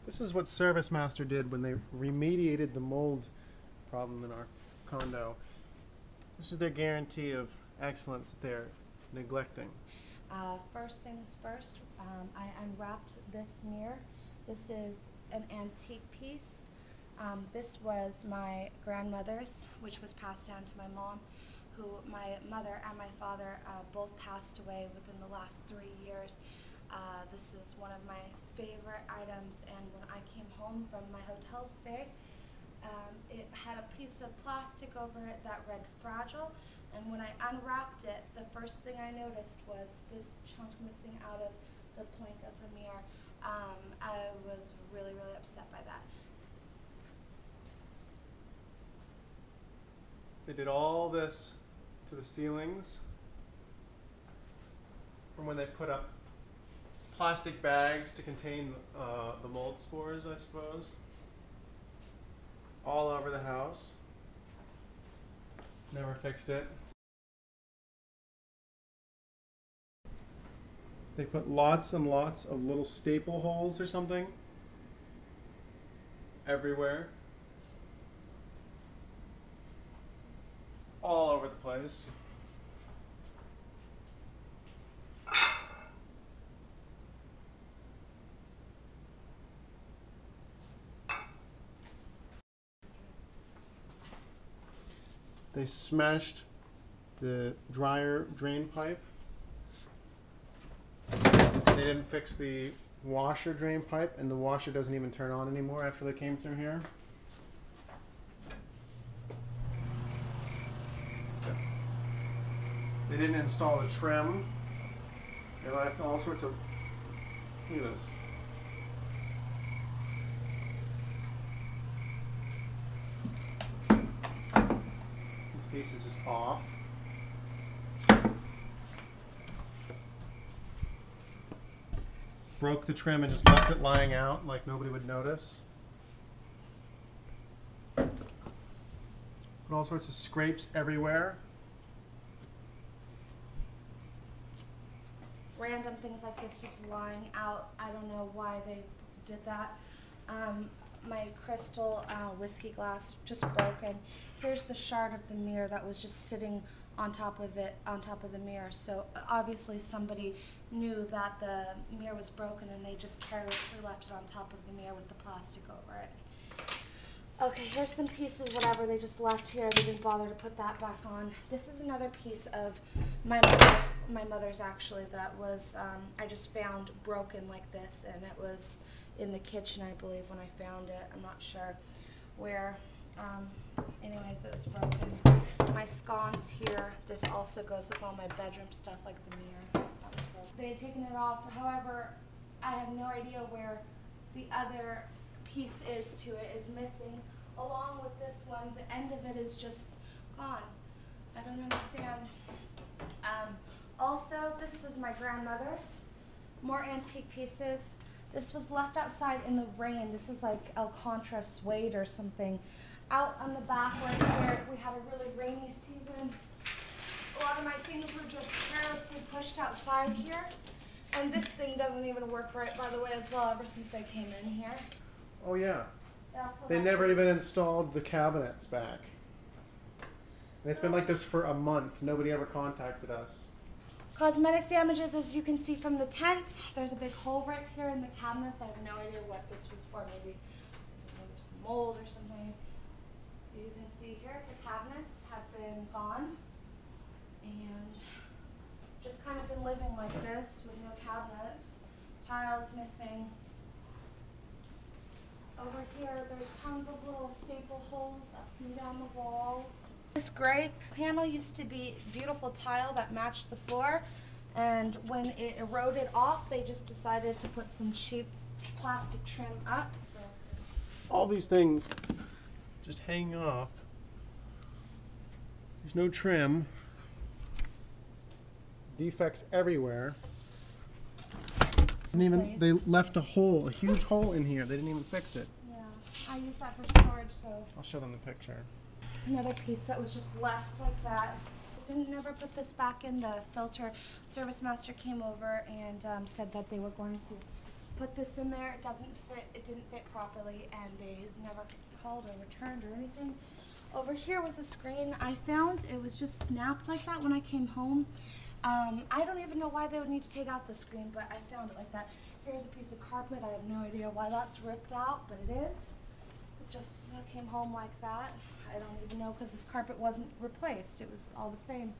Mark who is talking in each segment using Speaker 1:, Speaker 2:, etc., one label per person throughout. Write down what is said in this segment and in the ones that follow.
Speaker 1: This is what Service Master did when they remediated the mold problem in our condo. This is their guarantee of excellence that they're neglecting.
Speaker 2: First things first, I unwrapped this mirror. This is an antique piece. This was my grandmother's, which was passed down to my mom, who my mother and my father both passed away within the last 3 years. This is one of my favorite items, and when I came home from my hotel stay, it had a piece of plastic over it that read fragile, and when I unwrapped it, the first thing I noticed was this chunk missing out of the plank of the mirror. I was really, really upset by that.
Speaker 1: They did all this to the ceilings from when they put up plastic bags to contain the mold spores, I suppose, all over the house. Never fixed it. They put lots and lots of little staple holes or something everywhere, all over the place. They smashed the dryer drain pipe. They didn't fix the washer drain pipe, and the washer doesn't even turn on anymore after they came through here. They didn't install the trim. They left all sorts of, look at this. This piece is just off. Broke the trim and just left it lying out like nobody would notice. Put all sorts of scrapes everywhere.
Speaker 2: Random things like this just lying out. I don't know why they did that. My crystal whiskey glass just broken. Here's the shard of the mirror that was just sitting on top of it, on top of the mirror. So obviously somebody knew that the mirror was broken and they just carelessly left it on top of the mirror with the plastic over it. Okay, here's some pieces, whatever they just left here. They didn't bother to put that back on. This is another piece of my mother's actually, that was, I just found broken like this, and it was in the kitchen, I believe, when I found it. I'm not sure where. Anyways, it was broken. My sconce here, this also goes with all my bedroom stuff, like the mirror. That was broken. They had taken it off, however, I have no idea where the other piece is to it, is missing. Along with this one, the end of it is just gone. I don't understand. Also, this was my grandmother's. More antique pieces. This was left outside in the rain. This is like Alcantara suede or something. Out on the back right here, we had a really rainy season. A lot of my things were just carelessly pushed outside here. And this thing doesn't even work right, by the way, as well, ever since they came in here.
Speaker 1: Oh yeah.
Speaker 2: Yeah, so
Speaker 1: They never even installed the cabinets back. And it's been like this for a month. Nobody ever contacted us.
Speaker 2: Cosmetic damages, as you can see from the tent. There's a big hole right here in the cabinets. I have no idea what this was for. Maybe some mold or something. You can see here the cabinets have been gone, and just kind of been living like this with no cabinets. Tiles missing. Over here, there's tons of little staple holes up and down the walls. This gray panel used to be beautiful tile that matched the floor, and when it eroded off, they just decided to put some cheap plastic trim up.
Speaker 1: All these things just hanging off. There's no trim. Defects everywhere. And even they left a hole, a huge hole in here. They didn't even fix it.
Speaker 2: Yeah, I use that for storage, so.
Speaker 1: I'll show them the picture.
Speaker 2: Another piece that was just left like that. Didn't never put this back in the filter. Service Master came over and said that they were going to put this in there. It doesn't fit. It didn't fit properly, and they never called or returned or anything. Over here was the screen I found. It was just snapped like that when I came home. I don't even know why they would need to take out the screen, but I found it like that. Here's a piece of carpet. I have no idea why that's ripped out, but it is. It just came home like that. I don't even know, because this carpet wasn't replaced. It was all the same.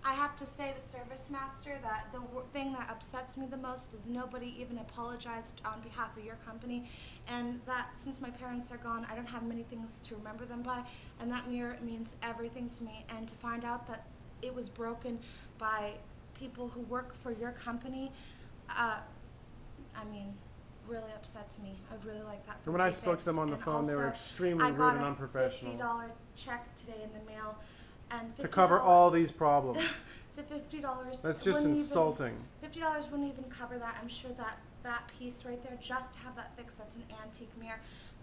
Speaker 2: I have to say to Service Master that the thing that upsets me the most is nobody even apologized on behalf of your company, and that since my parents are gone, I don't have many things to remember them by, and that mirror means everything to me. And to find out that it was broken by people who work for your company, I mean, really upsets me. I'd really like that.
Speaker 1: And when I spoke to them on the phone, they were extremely rude and unprofessional.
Speaker 2: I got a $50 check today in the mail, and
Speaker 1: to cover all these problems.
Speaker 2: To $50.
Speaker 1: That's just insulting.
Speaker 2: $50 wouldn't even cover that. I'm sure that that piece right there, just to have that fixed, that's an antique mirror,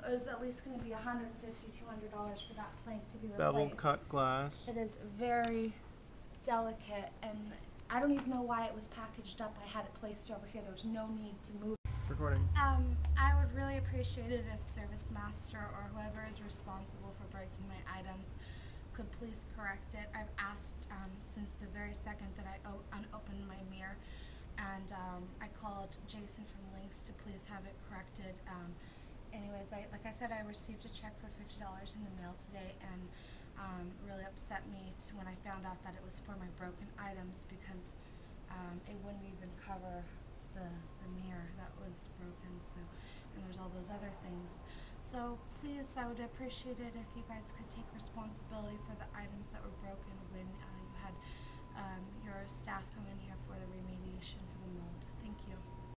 Speaker 2: is at least going to be $150, $200 for that plank to be replaced.
Speaker 1: Bevel cut glass.
Speaker 2: It is very delicate, and I don't even know why it was packaged up. I had it placed over here. There was no need to move.
Speaker 1: Recording.
Speaker 2: I would really appreciate it if Service Master or whoever is responsible for breaking my items could please correct it. I've asked since the very second that I unopened my mirror, and I called Jason from Lynx to please have it corrected. Anyways, like I said, I received a check for $50 in the mail today, and really upset me when I found out that it was for my broken items, because it wouldn't even cover the mirror that was broken. So, and there's all those other things. So please, I would appreciate it if you guys could take responsibility for the items that were broken when you had your staff come in here for the remediation for the mold. Thank you.